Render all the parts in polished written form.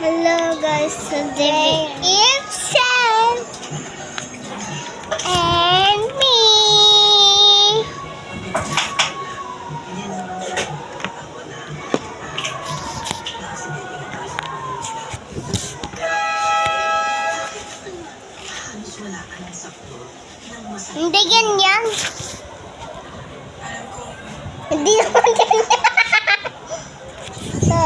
Hello guys, today is Sam and me. Hindi ganyan. Hindi naman ganyan. Ito.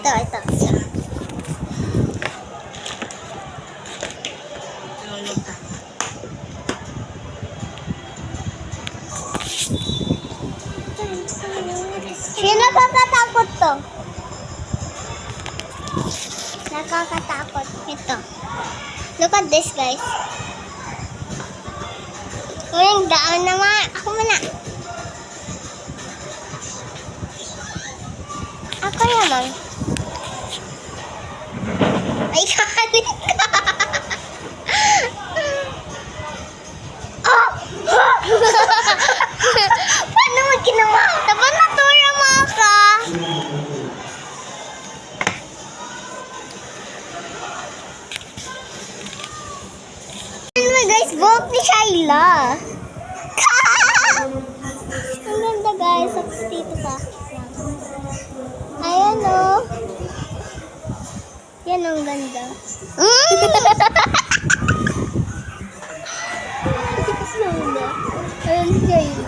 Ito. Sino nakakatakot to? Nakakatakot. Ito. Look at this, guys. Ngayon, daan naman. Ako muna. Ako naman. Ay, kakalit ka. Oh! Paano mo ginawa? Dapat natura mo ka. Anyway guys, vote ni Shaila. Ang ganda guys, ako dito sa ayan o. Yan ang ganda. Ayan siya yun.